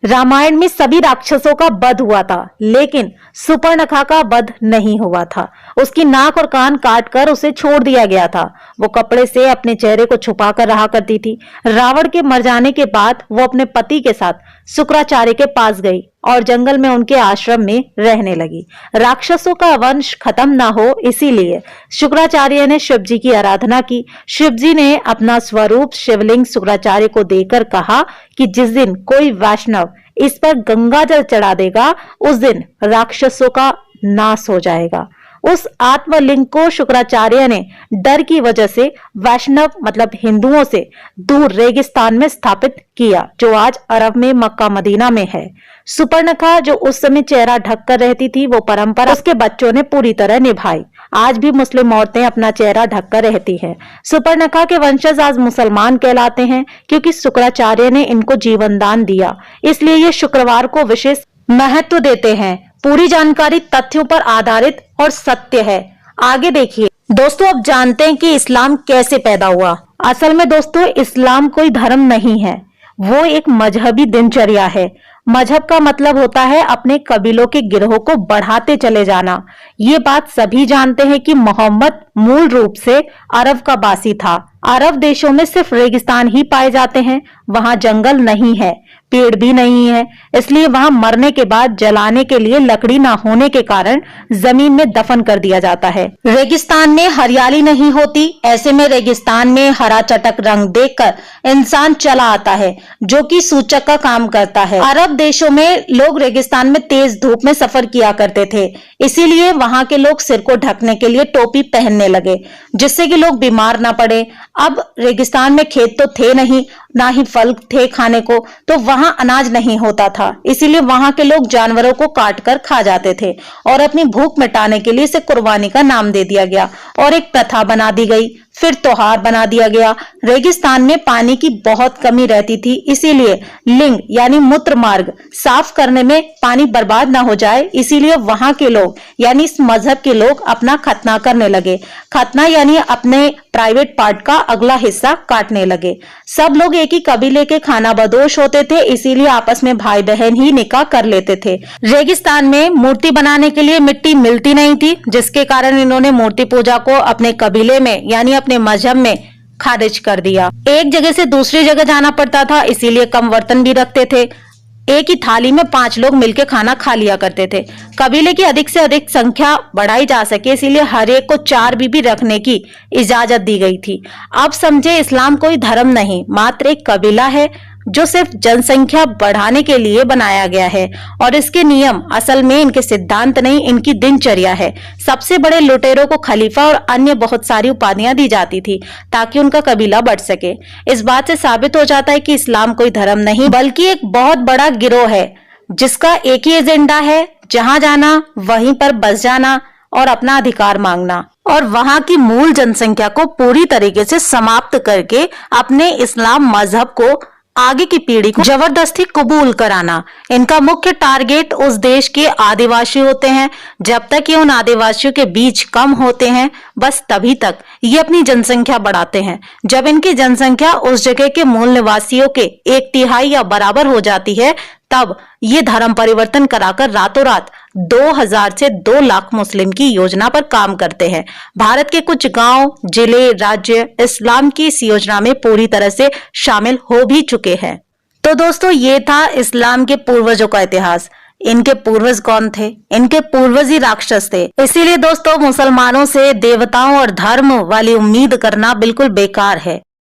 रामायण में सभी राक्षसों का वध हुआ था, लेकिन सुपर्णखा का वध नहीं हुआ था। उसकी नाक और कान काटकर उसे छोड़ दिया गया था। वो कपड़े से अपने चेहरे को छुपाकर रहा करती थी। रावण के मर जाने के बाद वो अपने पति के साथ शुक्राचार्य के पास गई और जंगल में उनके आश्रम में रहने लगी। राक्षसों का वंश खत्म ना हो, इसीलिए शुक्राचार्य ने शिव जी की आराधना की। शिव जी ने अपना स्वरूप शिवलिंग शुक्राचार्य को देकर कहा कि जिस दिन कोई वैष्णव इस पर गंगा जल चढ़ा देगा, उस दिन राक्षसों का नाश हो जाएगा। उस आत्मलिंग को शुक्राचार्य ने डर की वजह से वैष्णव मतलब हिंदुओं से दूर रेगिस्तान में स्थापित किया, जो आज अरब में मक्का मदीना में है। सुपर्णखा जो उस समय चेहरा ढककर रहती थी, वो परंपरा उसके बच्चों ने पूरी तरह निभाई। आज भी मुस्लिम औरतें अपना चेहरा ढककर रहती हैं। सुपर्णखा के वंशज आज मुसलमान कहलाते हैं, क्योंकि शुक्राचार्य ने इनको जीवन दान दिया। इसलिए ये शुक्रवार को विशेष महत्व देते हैं। पूरी जानकारी तथ्यों पर आधारित और सत्य है। आगे देखिए दोस्तों, अब जानते हैं कि इस्लाम कैसे पैदा हुआ। असल में दोस्तों, इस्लाम कोई धर्म नहीं है, वो एक मजहबी दिनचर्या है। मजहब का मतलब होता है अपने कबीलों के गिरोह को बढ़ाते चले जाना। ये बात सभी जानते हैं कि मोहम्मद मूल रूप से अरब का बासी था। अरब देशों में सिर्फ रेगिस्तान ही पाए जाते हैं, वहां जंगल नहीं है, पेड़ भी नहीं है। इसलिए वहां मरने के बाद जलाने के लिए लकड़ी ना होने के कारण जमीन में दफन कर दिया जाता है। रेगिस्तान में हरियाली नहीं होती, ऐसे में रेगिस्तान में हरा चटक रंग देखकर इंसान चला आता है, जो कि सूचक का काम करता है। अरब देशों में लोग रेगिस्तान में तेज धूप में सफर किया करते थे, इसीलिए वहां के लोग सिर को ढकने के लिए टोपी पहनने लगे, जिससे कि लोग बीमार ना पड़े। अब रेगिस्तान में खेत तो थे नहीं, ना ही फल थे खाने को, तो वहां अनाज नहीं होता था। इसीलिए वहां के लोग जानवरों को काट कर खा जाते थे और अपनी भूख मिटाने के लिए इसे कुर्बानी का नाम दे दिया गया और एक प्रथा बना दी गई, फिर त्योहार बना दिया गया। रेगिस्तान में पानी की बहुत कमी रहती थी, इसीलिए लिंग यानी मूत्र मार्ग साफ करने में पानी बर्बाद ना हो जाए, इसीलिए वहां के लोग यानी इस मजहब के लोग अपना खतना करने लगे। खतना यानी अपने प्राइवेट पार्ट का अगला हिस्सा काटने लगे। सब लोग एक ही कबीले के खानाबदोश होते थे, इसीलिए आपस में भाई बहन ही निकाह कर लेते थे। रेगिस्तान में मूर्ति बनाने के लिए मिट्टी मिलती नहीं थी, जिसके कारण इन्होंने मूर्ति पूजा को अपने कबीले में यानी अपने मजहब में खारिज कर दिया। एक जगह से दूसरी जगह जाना पड़ता था, इसीलिए कम बर्तन भी रखते थे। एक ही थाली में 5 लोग मिलकर खाना खा लिया करते थे। कबीले की अधिक से अधिक संख्या बढ़ाई जा सके, इसीलिए हर एक को 4 बीबी रखने की इजाजत दी गई थी। अब समझे, इस्लाम कोई धर्म नहीं, मात्र एक कबीला है जो सिर्फ जनसंख्या बढ़ाने के लिए बनाया गया है। और इसके नियम असल में इनके सिद्धांत नहीं, इनकी दिनचर्या है। सबसे बड़े लुटेरों को खलीफा और अन्य बहुत सारी उपाधियां दी जाती थी ताकि उनका कबीला बढ़ सके। इस बात से साबित हो जाता है कि इस्लाम कोई धर्म नहीं बल्कि एक बहुत बड़ा गिरोह है, जिसका एक ही एजेंडा है, जहां जाना वहीं पर बस जाना और अपना अधिकार मांगना और वहां की मूल जनसंख्या को पूरी तरीके से समाप्त करके अपने इस्लाम मजहब को आगे की पीढ़ी को जबरदस्ती कबूल कराना। इनका मुख्य टारगेट उस देश के आदिवासी होते हैं। जब तक ये उन आदिवासियों के बीच कम होते हैं, बस तभी तक ये अपनी जनसंख्या बढ़ाते हैं। जब इनकी जनसंख्या उस जगह के मूल निवासियों के 1/3 या बराबर हो जाती है, तब ये धर्म परिवर्तन कराकर रातों रात 2000 से 2 लाख मुस्लिम की योजना पर काम करते हैं। भारत के कुछ गांव, जिले, राज्य इस्लाम की इस योजना में पूरी तरह से शामिल हो भी चुके हैं। तो दोस्तों, ये था इस्लाम के पूर्वजों का इतिहास। इनके पूर्वज कौन थे? इनके पूर्वज ही राक्षस थे। इसीलिए दोस्तों, मुसलमानों से देवताओं और धर्म वाली उम्मीद करना बिल्कुल बेकार है।